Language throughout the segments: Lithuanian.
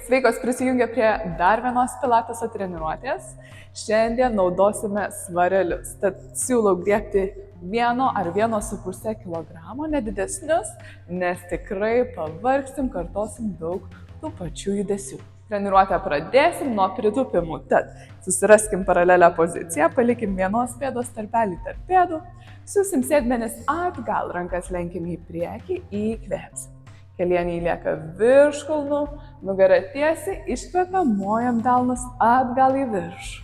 Sveikos prisijungia prie dar vienos pilateso treniruotės. Šiandien naudosime svarelius. Tad siūlau griebti 1 ar 1,5 kg, nedidesnius, nes tikrai pavargsim, kartosim daug tų pačių judesių. Treniruotę pradėsim nuo pritūpimų. Tad susiraskim paralelę poziciją, palikim vienos pėdos tarpelį tarp pėdų, siūsim sėdmenis atgal, rankas lenkim į priekį, įkvėpsim. Kelieniai lieka virš kulnų, nugara tiesiai, iškvepiam, mojam delnus atgal į viršų.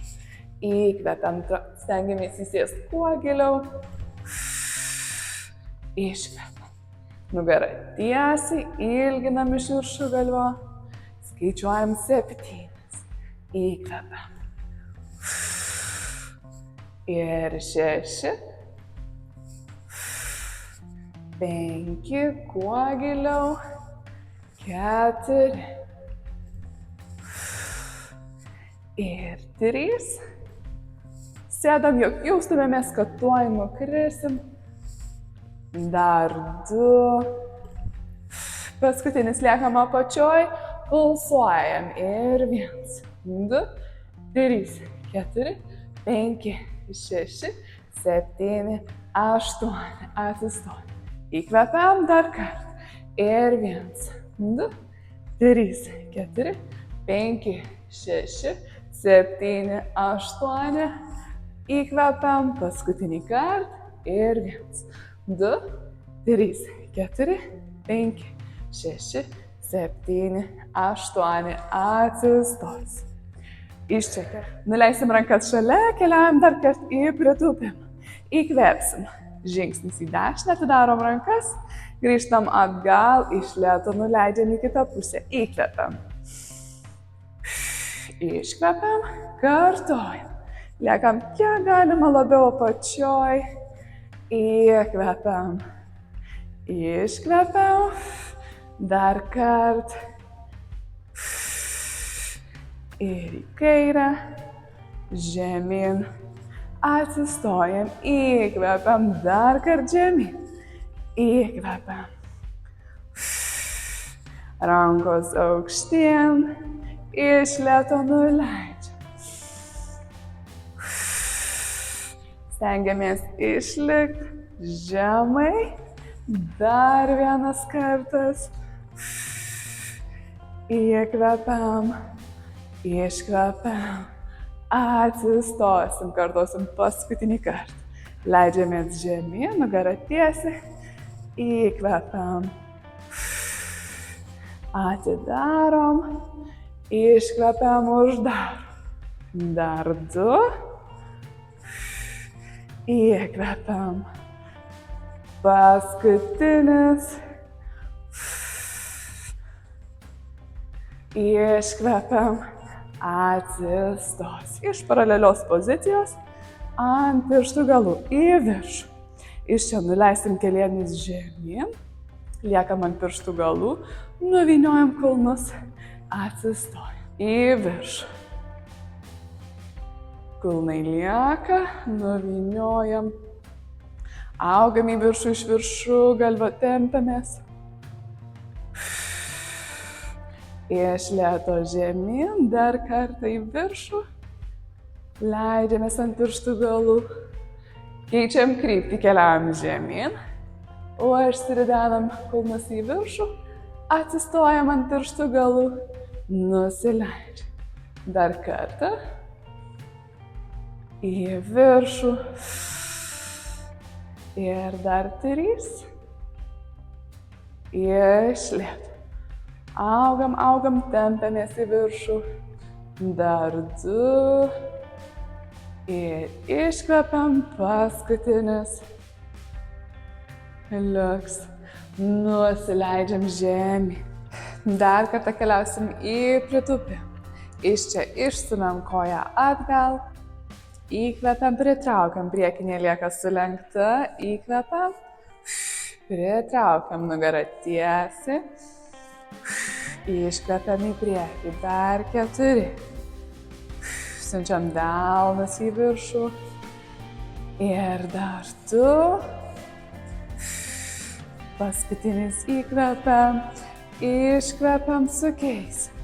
Įkvepiam, stengiamės įsėsti kuo giliau. Iškvepiam. Nugara tiesiai, ilginam iš viršų galvo. Skaičiuojam 7. Įkvepiam. Ir 6. 5, kuo giliau, 4 ir 3. Sėdam, jog jaustumėmės, kad tuoj nukrisim. Dar 2. Paskutinis liekam apačioj, pulsuojam. Ir 1, 2, 3, 4, 5, 6, 7, 8. Atsistojam. Įkvepiam dar kartą. Ir 1, 2, 3, 4, 5, 6, 7, 8. Įkvepiam paskutinį kartą. Ir 1, 2, 3, 4, 5, 6, 7, 8. Atsistos. Iščekia. Nuleisim rankas šalia, keliaujam dar kartą į pritūpimą. Įkvėpsim. Žingsnis į dešinę, atidarom rankas, grįžtam atgal, iš lėto nuleidžiam į kitą pusę, įkvepiam. Iškvepiam, kartuojam. Liekam kiek galima labiau apačioj, įkvepiam. Iškvepiam, dar kartą. Ir į kairę, žemyn. Atsistojam, įkvepiam, dar kartą žemyn. Įkvepiam. Rankos aukštyn, iš lėto nuleidžiam. Stengiamės išlikti žemai. Dar vienas kartas. Įkvepiam, iškvepiam. Atsistosim, kartosim paskutinį kartą. Leidžiamės žemyn, nugara tiesiai. Įkvepiam. Atidarom. Iškvepiam, uždarom. Dar 2. Įkvepiam. Paskutinis. Iškvepiam. Atsistos. Iš paralelios pozicijos ant pirštų galų į viršų. Iš čia nuleisim kelienius žemyn, liekam ant pirštų galų, nuvyniojam kulnus, atsistojam į viršų. Kulnai lieka, nuvyniojam, augam į viršų, iš viršų, galva tempiamės. Iš lėto žemyn, dar kartą į viršų. Leidžiamės ant pirštų galų. Keičiam kryptį, keliaujam žemyn. Užsiridenam kulnus į viršų. Atsistojam ant pirštų galų. Nusileidžiam. Dar kartą. Į viršų. Ir dar 3. Iš lėto. Augam, tempiamės į viršų. Dar 2. Ir iškvepiam, paskutinis. Liuks. Nusileidžiam žemyn. Dar kartą keliausim į pritūpimą. Iš čia išstumiam koją atgal. Įkvepiam, pritraukiam, priekinė lieka sulenkta. Įkvepiam. Pritraukiam, nugara tiesiai. Iškvepiam į priekį, dar 4. Siunčiam delnus į viršų. Ir dar 2. Paskutinis įkvepiam, iškvepiam, sukeisim.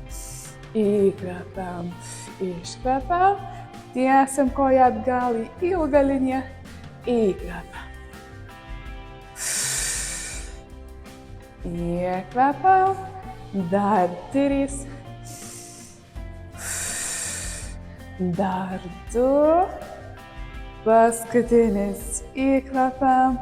Įkvepiam, iškvepiam, tiesiam koją atgal į ilgą liniją, įkvepiam. Įkvepiam, dar 3, dar 2, paskutinis, įkvepiam,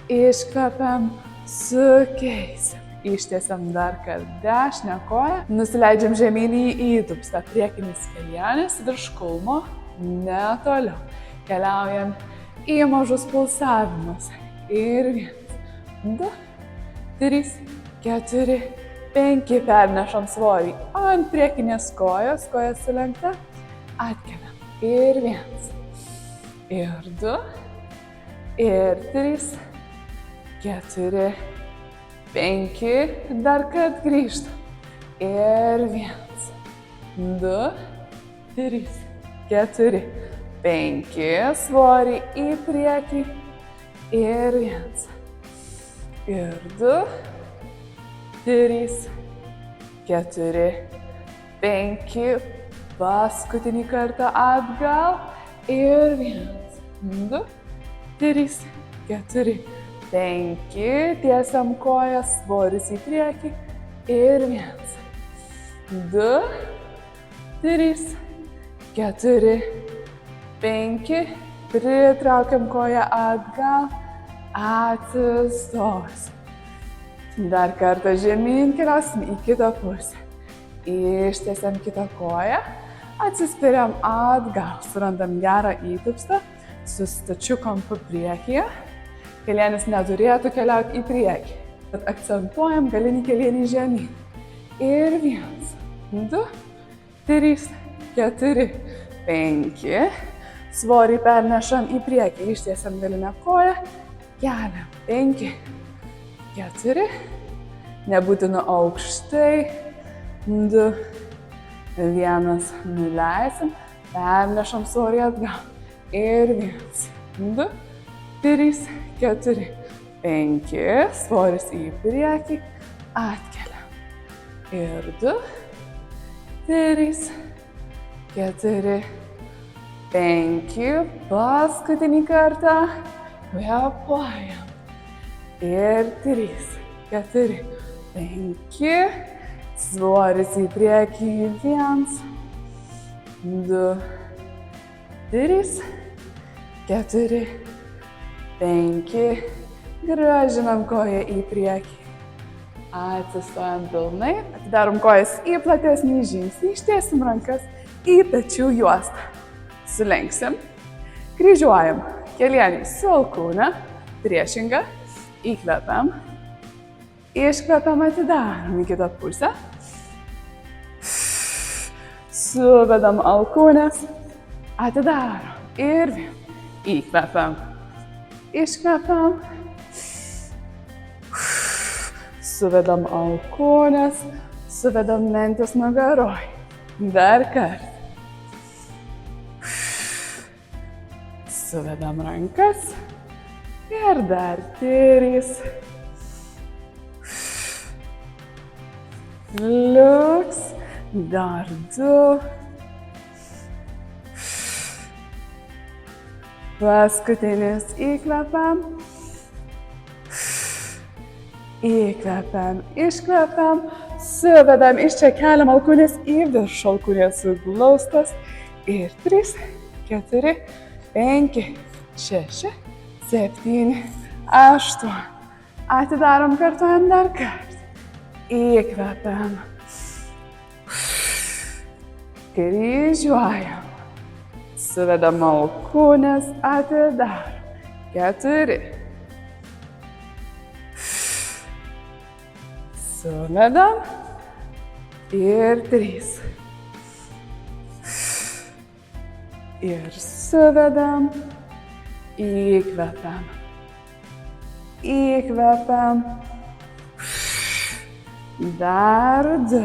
iškvepiam, sukeisim. Ištiesiam dar kartą dešinę koją, nusileidžiam žemyn į įtūpstą, priekinis kelienis virš kulno, netoliau. Keliaujam į mažus pulsavimus. Ir 1, 2, 3, 4, 5, pernešam svorį ant priekinės kojos, koja sulenkta, atkeliam. Ir 1, ir 2, ir 3, 4, 5, dar kad grįžtam. Ir 1, 2, 3, 4, 5, svorį į priekį. Ir 1, ir 2, 3, 4, 5, paskutinį kartą atgal. Ir 1, 2, 3, 4, 5, tiesiam kojas, svoris į priekį. Ir 1, 2, 3, 4, 5, pritraukiam koją atgal, atsistos. Dar kartą žemyn keliausim į kitą pusę. Ištiesiam kitą koją, atsispiriam atgal, surandam gerą įtūpstą su stačiu kampu priekyje. Kelienis neturėtų keliauti į priekį, bet akcentuojam galinį kelienį žemyn. Ir 1, 2, 3, 4, 5, svorį pernešam į priekį, ištiesiam galinę koją, keliam 5, 4, nebūtina aukštai, 2, 1, nuleisim, pernešam svorį atgal. Ir 1, 2, 3, 4, 5, svoris į priekį, atkeliam. Ir 2, 3, 4, 5, paskutinį kartą, kvėpuojam. Ir 3, 4, 5, svoris į priekį, 1, 2, 3, 4, 5, grąžinam koją į priekį, atsistojam pilnai, atidarom kojas į platesnį žingsnį, ištiesim rankas į pečių juostą, sulenksim, kryžiuojam kelienį su alkūne, priešinga, įkvepiam, iškvepiam, atidarom į kitą pusę, suvedam alkūnes, atidarom ir įkvepiam. Iškvepiam, suvedam alkūnes, suvedam mentis nugaroj. Dar kartą. Suvedam rankas ir dar 3. Liuks, dar 2. Paskutinis įkvepiam, įkvepiam, iškvepiam, suvedam iš čia, keliam alkūnės į viršų, alkūnės suglaustos. Ir 3, 4, 5, 6, 7, 8. Atidarom, kartuojam dar kartą. Įkvepiam, kryžiuojam. Suvedam alkūnes, atidarom. 4. Suvedam. Ir 3. Ir suvedam. Įkvepiam. Įkvepiam. Dar 2.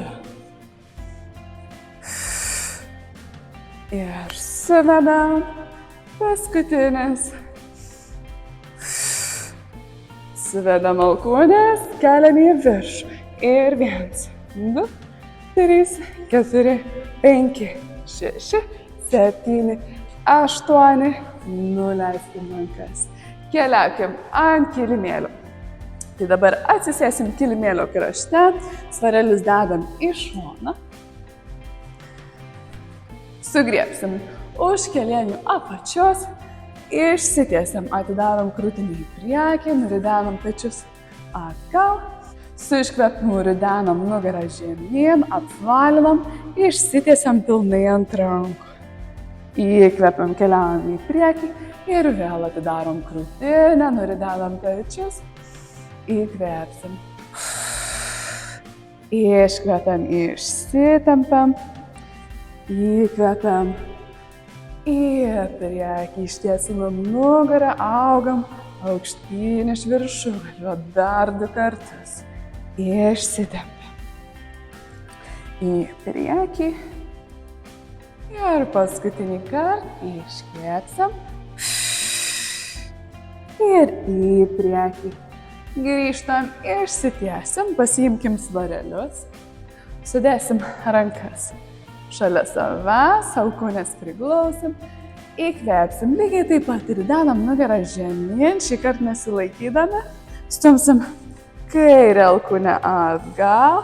Ir suvedam. Paskutinis. Suvedam alkūnes, keliam į viršų. Ir 1, 2, 3, 4, 5, 6, 7, 8, nuleiskim rankas. Keliaukim ant kilimėlio. Tai dabar atsisėsim kilimėlio krašte, svarelius dedam į šoną. Sugriebsim už kelienių apačios, išsitiesiam, atidarom krūtinį į priekį, nuridenam pečius atgal, su iškvėpimu ridenam nugarą žemyn, apvalinam, išsitiesiam pilnai ant rankų. Įkvepiam, keliaujam į priekį ir vėl atidarom krūtinę, nuridenam pečius, įkvėpsim. Iškvepiam, išsitempiam, įkvepiam. Į priekį ištiesinam nugarą, augam aukštyn iš viršugalvio dar 2 kartus. Išsitempiam. Į priekį. Ir paskutinį kartą iškvėpsim. Ir į priekį. Grįžtam, išsitiesim, pasiimkim svarelius. Sudėsim rankas šalia savęs, alkūnės priglausim, įkvėpsim, lygiai taip pat ir dedam nugarą žemyn, šį kartą nesilaikydami, stumsim kairę alkūnę atgal,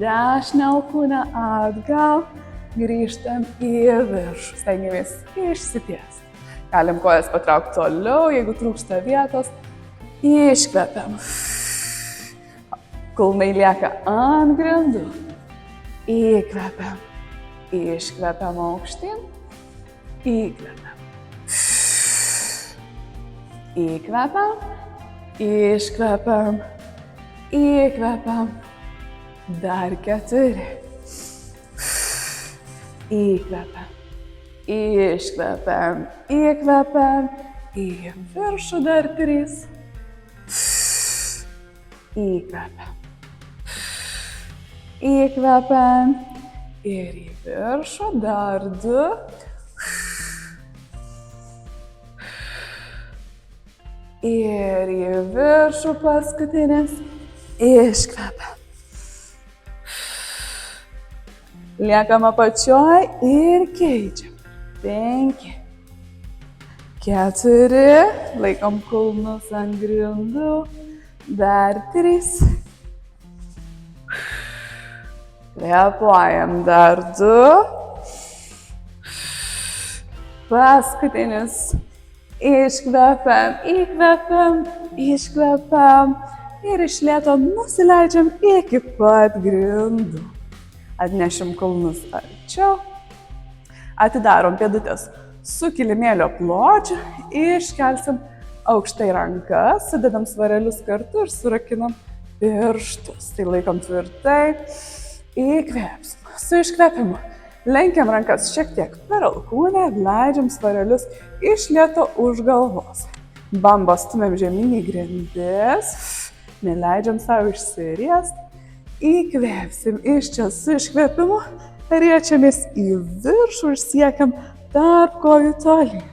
dešinę alkūnę atgal, grįžtam į viršų, stengiamės išsitiesti. Galim kojas patraukti toliau, jeigu trūksta vietos, iškvepiam, kulnai lieka ant grindų, įkvepiam. Iškvepiam aukštyn, įkvepiam, įkvepiam, iškvepiam, įkvepiam, dar 4, įkvepiam, iškvepiam, įkvepiam, į viršų dar 3, įkvepiam, įkvepiam ir į viršų dar 2, ir į viršų paskutinis, iškvepiam. Liekam apačioj ir keičiam. 5, 4, laikom kulnus ant grindų, dar 3. Kvėpuojam dar 2. Paskutinis. Iškvepiam, įkvepiam, iškvepiam ir iš lėto nusileidžiam iki pat grindų. Atnešim kulnus arčiau. Atidarom pėdutės su kilimėlio pločiu, iškelsim aukštai rankas, sudedam svarelius kartu ir surakinam pirštus. Tai laikom tvirtai. Įkvėpsim. Su iškvėpimu lenkiam rankas šiek tiek per alkūnę, leidžiam svarelius iš lėto už galvos. Bambą stumiam žemyn į grindis, neleidžiam savo išsiriest. Įkvėpsim iš čia su iškvėpimu, riečiamės į viršų ir siekiam tarp kojų tolyn.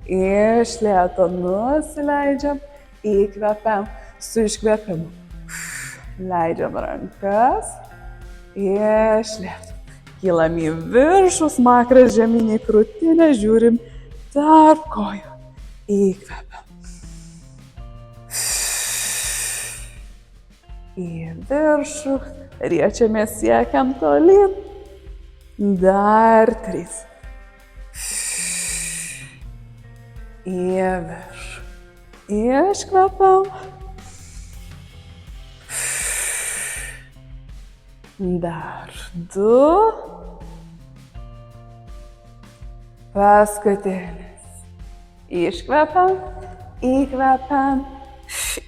Iš lėto nusileidžiam, įkvepiam su iškvėpimu. Leidžiam rankas. Iš lėto. Kylam į viršų, smakras žemyn į krūtinę, žiūrim tarp kojų. Įkvepiam. Į viršų, riečiamės, siekiam tolyn. Dar 3. Į viršų. Iškvepiam. Dar 2. Paskutinis. Iškvepiam, įkvepiam,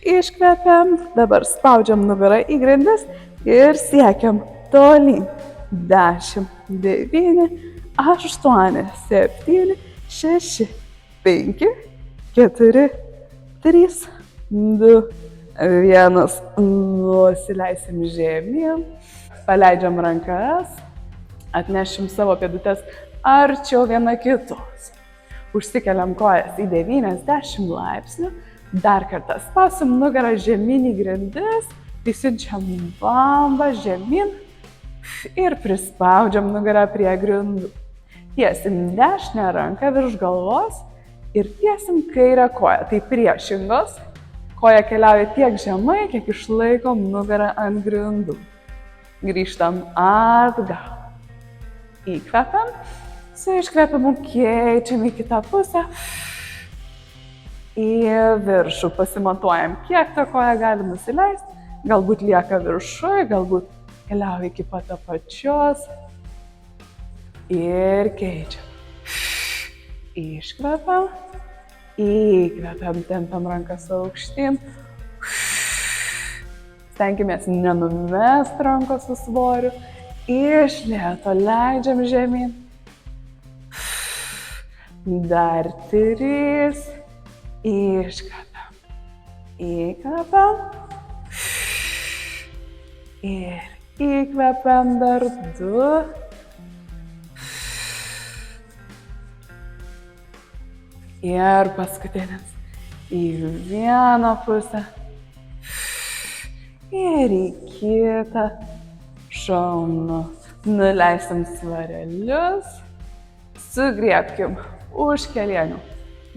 iškvepiam. Dabar spaudžiam nugarą į grindis ir siekiam tolyn. 10, 9, 8, 7, 6, 5, 4, 3, 2, 1. Nusileisim žemyn. Paleidžiam rankas, atnešim savo pėdutės arčiau viena kitos. Užsikeliam kojas į 90 laipsnių, dar kartą spausim nugarą žemyn į grindis, įsiunčiam bambą žemyn, Ir prispaudžiam nugarą prie grindų. Tiesim dešinę ranką virš galvos ir tiesim kairę koją. Tai priešingos. Koja keliauja tiek žemai, kiek išlaikom nugarą ant grindų. Grįžtam atgal. Įkvepiam. Su iškvepimu keičiam į kitą pusę. Į viršų pasimatuojam, kiek ta koja gali nusileisti. Galbūt lieka viršui, galbūt keliauja iki pat apačios. Ir keičiam. Iškvepiam. Įkvepiam, tempiam rankas aukštyn. Stenkimės nenumest rankos su svoriu. Iš lėto leidžiam žemyn. Dar 3. Iškvepiam. Įkvepiam. Ir įkvepiam dar 2. Ir paskutinis. Į vieną pusę. Ir į kitą. Šaunu. Nuleisim svarelius. Sugriebkim už kelienių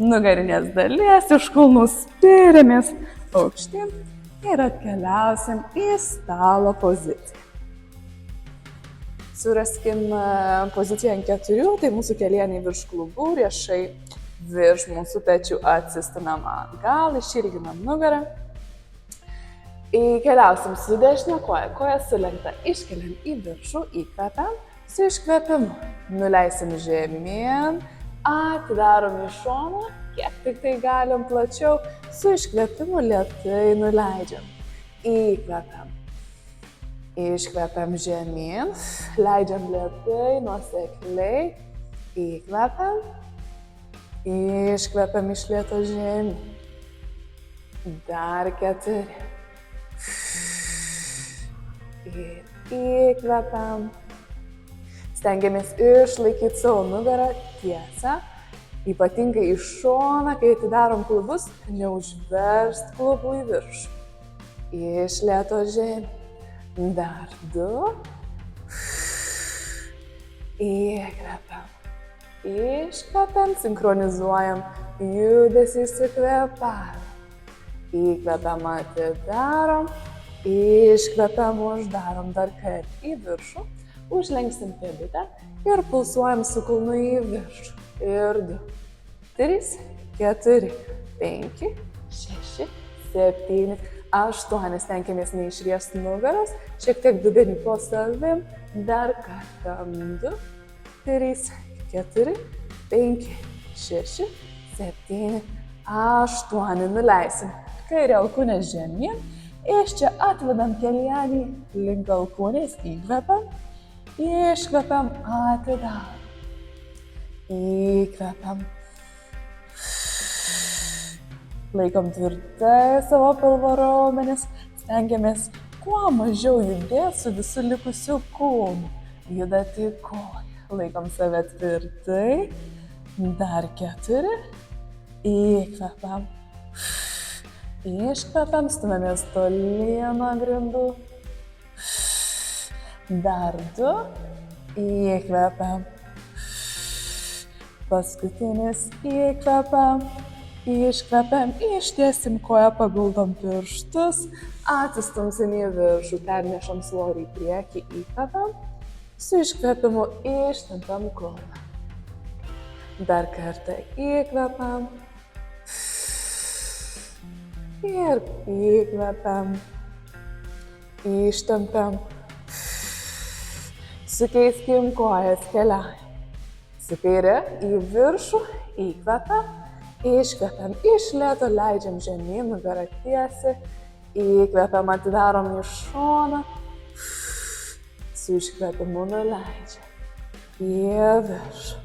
nugarinės dalies, iš kulnų spiriamės aukštyn ir atkeliausim į stalo poziciją. Suraskim poziciją ant 4, tai mūsų kelieniai virš klubų, riešai virš mūsų pečių, atsistumėm atgal, išilginam nugarą. Keliausim su dešinė koja, koja sulenkta, iškeliam į viršų, įkvepiam, su iškvepimu nuleisim žemyn, atidarom į šoną, kiek tik tai galim plačiau, su iškvepimu lėtai nuleidžiam. Įkvepiam. Iškvepiam žemyn, leidžiam lėtai, nuosekliai, įkvepiam, iškvepiam iš lėto žemyn. Dar 4. Ir įkvepiam. Stengiamės išlaikyti savo nugarą tiesą, ypatingai iš šoną, kai atidarom klubus, neužverst klubų į viršų. Iš lėto žemyn. Dar 2. Įkvepiam. Iškvepiam, sinchronizuojam judesį su kvėpavimu. Įkvepiam, atidarom. Iškvepiam, uždarom dar kartą į viršų. Užlenksim pėdutę ir pulsuojam su kulnu į viršų. Ir 2, 3, 4, 5, 6, 7, 8. Stenkimės neišriesti nugaros, šiek tiek dubenį po savim. Dar kartą 2, 3, 4, 5, 6, 7, 8. Nuleisim kairę alkūnę žemyn. Iš čia atvedam kelienį link alkūnės, įkvepiam. Iškvepiam, atidarom. Įkvepiam. Laikom tvirtai savo pilvo raumenis. Stengiamės kuo mažiau judėti su visu likusiu kūnu. Juda tik koja. Laikom save tvirtai. Dar 4. Įkvepiam. Iškvepiam, stumėmės tolyn nuo grindų. Dar 2. Įkvepiam. Paskutinis įkvepiam. Iškvepiam. Ištiesim koją, paguldom pirštus. Atsistumsim į viršų. Pernešam svorį į priekį. Įkvepiam. Su iškvepimu ištempiam kulną. Dar kartą įkvepiam. Ir įkvepiam. Ištempiam. Sukeiskim kojas, keliaujam. Su kaire į viršų, įkvepiam, iškvepiam, iš lėto leidžiam žemyn, nugarą tiesiai, įkvepiam, atidarom į šoną, su iškvepimu nuleidžiam. Į viršų.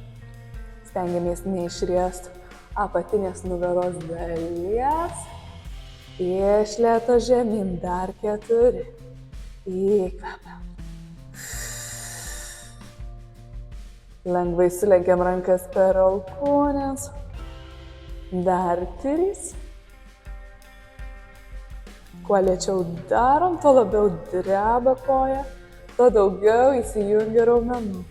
Stengiamės neišriesti apatinės nugaros dalies, iš lėto žemyn, dar 4, įkvepiam. Lengvai sulenkiam rankas per alkūnes. Dar 3. Kuo lėčiau darom, tuo labiau dreba koja. tuo daugiau įsijungia raumenų.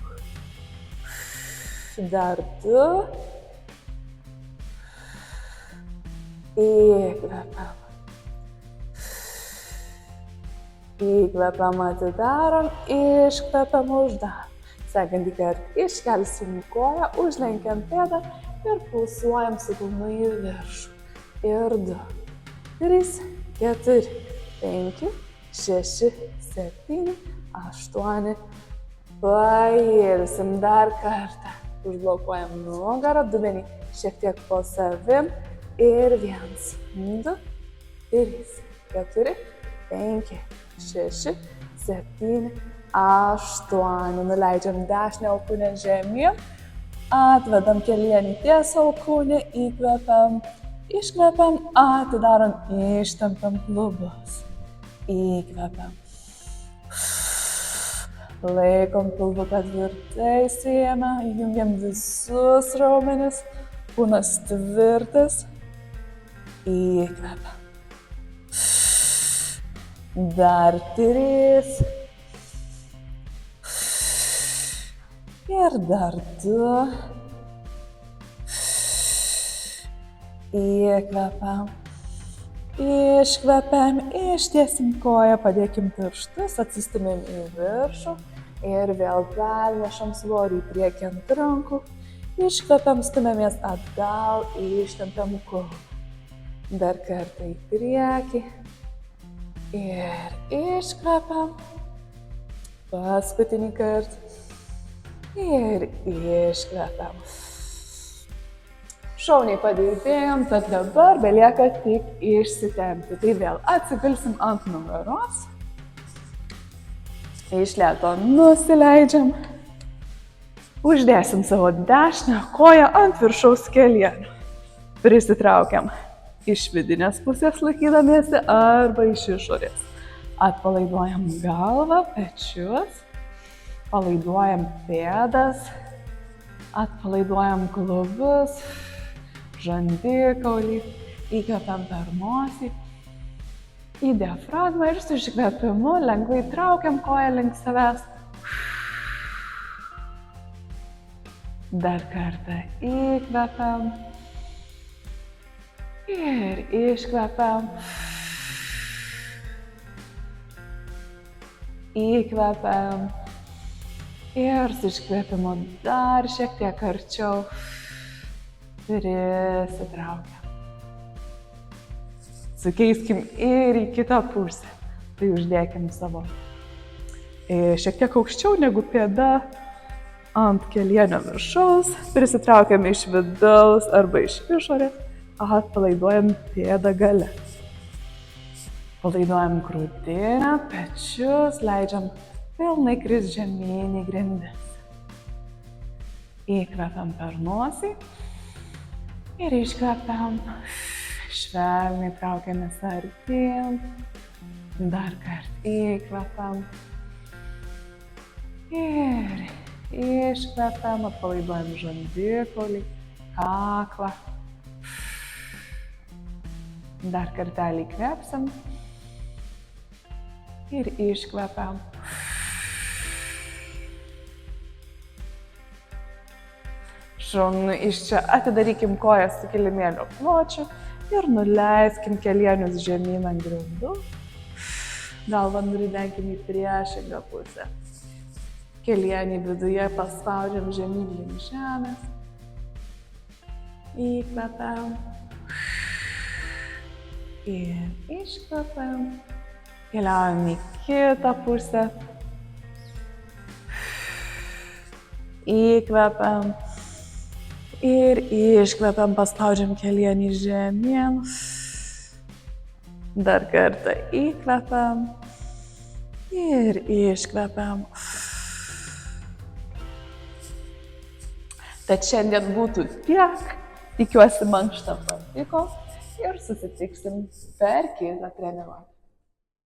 Dar 2. Įkvepiam. Įkvepiam, atidarom, iškvepiam, uždarom. Sekantį kartą iškelsim koją, užlenkiam pėdą ir pulsuojam su kulnu į viršų. Ir 2, 3, 4, 5, 6, 7, 8. Pailsim dar kartą. Užblokuojam nugarą, dubenį šiek tiek po savim. Ir 1, 2, 3, 4, 5, 6, 7, 8. Nuleidžiam dešinę alkūnę žemyn. Atvedam kelienį ties alkūnę, įkvepiam, iškvepiam, atidarom, ištempiam klubus. Įkvepiam. Laikom pilvuką tvirtai, įsiėmę, įjungiam visus raumenis, kūnas tvirtas. Įkvepiam. Dar 3. Ir dar 2. Įkvepiam. Iškvepiam, ištiesim koją, padėkim pirštus, atsistumėm į viršų ir vėl pernešam svorį į priekį ant rankų. Iškvepiam, stumėmės atgal, ištempiam kulną. Dar kartą į priekį ir iškvepiam. Paskutinį kartą. Ir iškvepiam. Šauniai padirbėjom, tad dabar belieka tik išsitempti. Tai vėl atsigulsim ant nugaros. Iš lėto nusileidžiam. Uždėsim savo dešinę koją ant viršaus kelienio. Prisitraukiam iš vidinės pusės laikydamiesi arba iš išorės. Atpalaiduojam galvą, pečius. Palaiduojam pėdas, atpalaiduojam klubus, žandikaulį, įkvepiam per nosį, į diafragmą ir su iškvėpimu lengvai traukiam koją link savęs. Dar kartą įkvepiam ir iškvepiam. Įkvepiam. Ir su iškvėpimu dar šiek tiek arčiau prisitraukiam. Sukeiskim ir į kitą pusę. Tai uždėkim savo šiek tiek aukščiau negu pėda ant kelienio viršaus. Prisitraukiam iš vidaus arba iš išorės. Atpalaiduojam pėdą gale. Palaiduojam krūtinę, pečius, leidžiam pilnai krist žemyn į grindis. Įkvepiam per nosį ir iškvepiam. Švelniai traukiamės artyn. Dar kartą įkvepiam. Ir iškvepiam, atpalaiduojam žandikaulį, kaklą. Dar kartelį įkvepsim. Ir iškvepiam. Iš čia atidarykim kojas su kilimėlio pločiu ir nuleiskim kelienius žemyn ant grindų. Galvą nuridenkim į priešingą pusę. Kelienį viduje paspaudžiam žemyn link žemės. Įkvepiam. Ir iškvepiam. Keliaujam į kitą pusę. Įkvepiam. Ir iškvepiam, paspaudžiam kelienį žemyn. Dar kartą įkvepiam. Ir iškvepiam. Tad šiandien būtų tiek. Tikiuosi mankštą patiko ir susitiksim per kitą treniruotę.